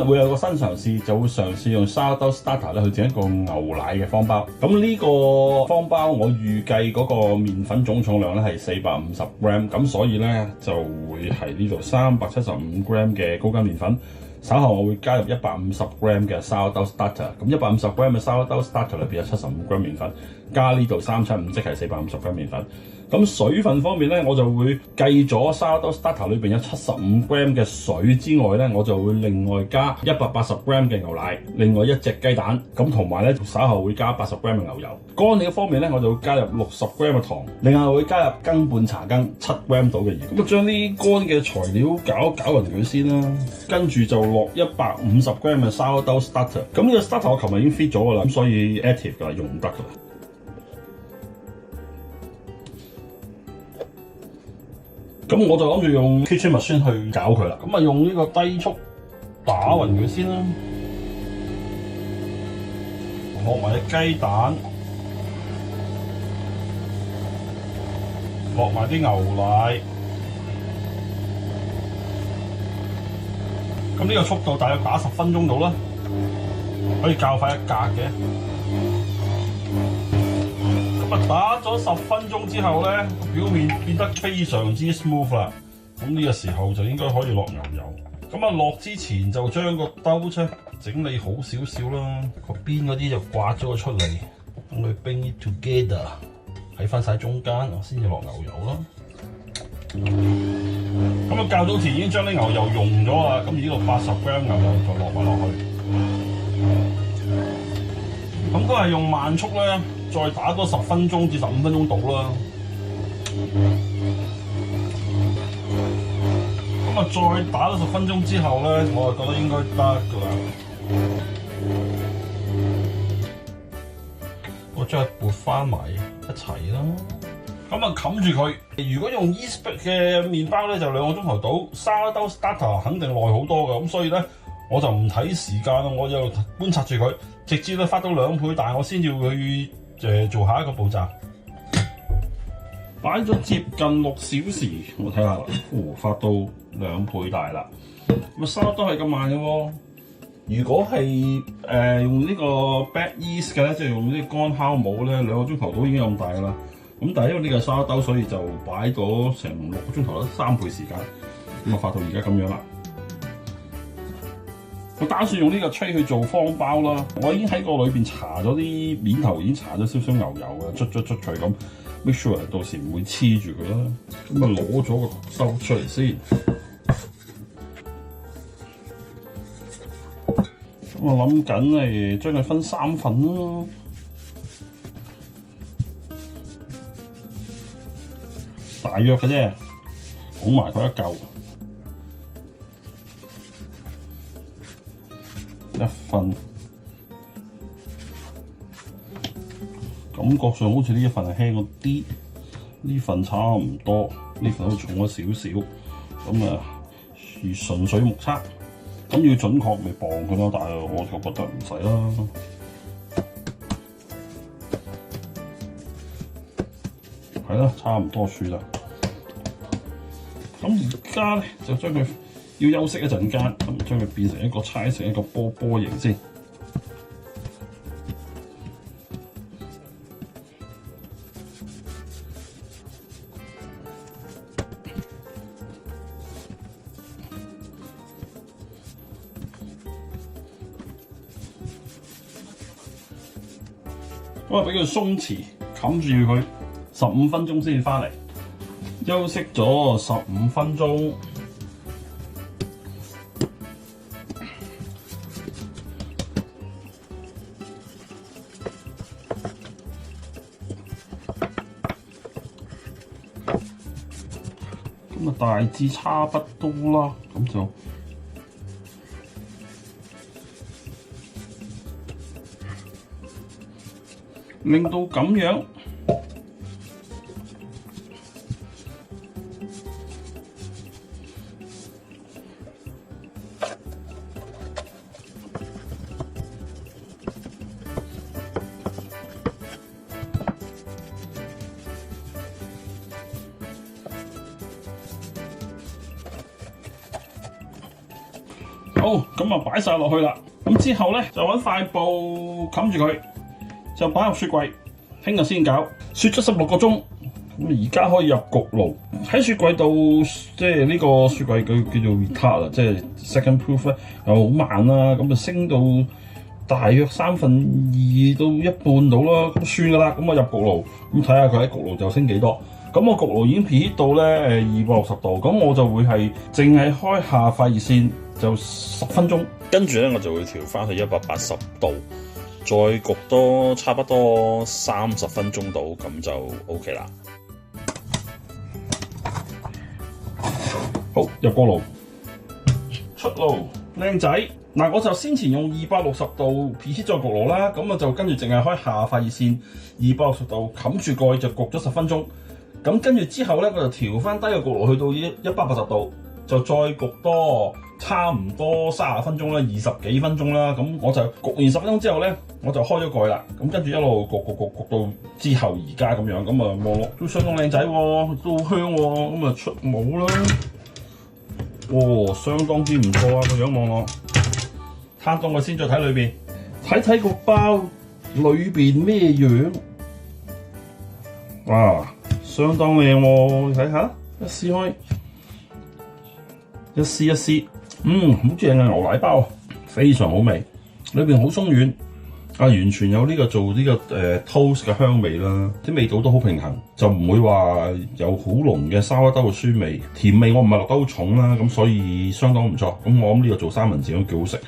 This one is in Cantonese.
會有個新嘗試，就會嘗試用 Sourdough Starter 咧去整一個牛奶嘅方包。咁呢個方包我預計嗰個麵粉總重量咧係450 gram， 咁所以咧就會係呢度375 gram 嘅高筋麵粉。稍後我會加入150 gram 嘅 Sourdough Starter， 咁150 gram 嘅 Sourdough Starter 裏邊有75 gram 麵粉，加呢度375，即係450 gram 麵粉。咁水分方面咧，我就會計咗 Sourdough Starter 裏邊有75 gram 嘅水之外咧，我就會另外加180 gram 嘅牛奶，另外1隻雞蛋，咁同埋咧稍後會加80 gram 嘅牛油。乾料方面咧，我就會加入60 gram 嘅糖，另外會加入羹半茶羹7 gram 到嘅鹽。咁將啲乾嘅材料攪勻佢先啦，跟住就落150 gram 嘅 Sourdough Starter。咁呢個 Starter 我琴日已經 fit 咗㗎啦，咁所以 active 㗎，用唔得㗎啦。咁我就諗住用 Kitchen Machine 去攪佢啦。咁啊用呢個低速打勻佢先啦，落埋啲雞蛋，落埋啲牛奶。咁呢個速度大約打10分鐘到啦，可以較快一格嘅。打咗10分鐘之後咧，表面變得非常之 smooth 啦。咁呢個時候就應該可以落牛油。咁啊落之前就將個兜啫整理好少少啦，個邊嗰啲就刮咗佢出嚟，等佢 bring it together， 喺翻晒中間，我先至落牛油啦。咁啊較早前已經將啲牛油溶咗啦，咁而呢度80 gram 牛油就落埋落去。咁都係用慢速咧。再打多10分鐘至15分鐘到啦。咁啊，再打多10分鐘之後咧，我就覺得應該得㗎啦。我將佢撥翻埋一齊啦。咁啊，冚住佢。如果用 Yeast Bake 嘅麵包咧，就2個鐘頭到。Sourdough Starter 肯定耐好多㗎，咁所以咧我就唔睇時間啦，我就觀察住佢，直至咧發到2倍大，我先至會去做下一個步驟。擺咗接近6小時，我睇下啦，發到2倍大啦。咁收都係咁慢嘅喎。如果係用呢個 bag yeast 嘅咧，即係用呢啲乾酵母咧，2個鐘頭都已經咁大噶啦。咁但係因為呢個沙兜，所以就擺咗成6個鐘頭啦，3倍時間。咁啊發到而家咁樣啦。我打算用呢個 tray 去做方包啦。我已經喺個裏邊搽咗啲面頭，已經搽咗少少牛油嘅，捽佢咁 make sure 到時唔會黐住佢啦。咁啊攞咗個收出嚟先。咁我諗緊係將佢分3份啦。大約嘅啫，拱埋佢一嚿。1份，感覺上好似呢一份係輕咗啲，呢份差唔多，呢份都重咗少少。咁啊，如純粹目測，咁要準確咪磅佢咯，但係我就覺得唔使啦。係啦，差唔多處啦。咁而家咧就將佢。要休息一陣間，咁將佢變成一個搓成一個波波形先。咁啊，俾佢鬆弛，冚住佢15分鐘先翻嚟。休息咗15分鐘。咁啊，大致差不多啦，咁就令到咁樣。好，咁啊擺晒落去啦。咁之後咧就揾塊布冚住佢，就擺入雪櫃，聽日先搞，雪咗16個鐘。咁而家可以入焗爐，喺雪櫃度，即係呢個雪櫃佢叫做 retard 啊，即係 second proof 咧又好慢啦，咁就升到大約2/3到1半到啦，咁算噶啦。咁啊入焗爐，咁睇下佢喺焗爐就升幾多。咁我焗爐已經 preheat 到咧260度，咁我就會係淨係開下快熱線就10分鐘，跟住咧我就會調翻去180度，再焗多差不多30分鐘到，咁就 OK 啦。好，入鍋爐，出爐，靚仔。嗱，我就先前用260度 preheat 咗焗爐啦，咁啊就跟住淨係開下快熱線260度，冚住蓋就焗咗10分鐘。咁跟住之後咧，我就調翻低個焗爐去到180度，就再焗多差唔多30分鐘啦，20幾分鐘啦。咁我就焗完10分鐘之後咧，我就開咗蓋啦。咁跟住一路焗到之後而家咁樣，咁啊望落都相當靚仔喎，都好香喎。咁啊出帽啦。相當之唔錯啊！個樣望落，攤凍佢先，再睇裏邊，睇睇個包裏邊咩樣。哇，相當靚喎！睇下，一撕開，一撕，好正嘅牛奶包，非常好味，裏邊好鬆軟。完全有呢個做呢個toast 嘅香味啦，啲味道都好平衡，就唔會話有好濃嘅沙拉兜嘅酸味，甜味我唔係落得好重啦，咁所以相當唔錯。咁我諗呢個做三文治都幾好食。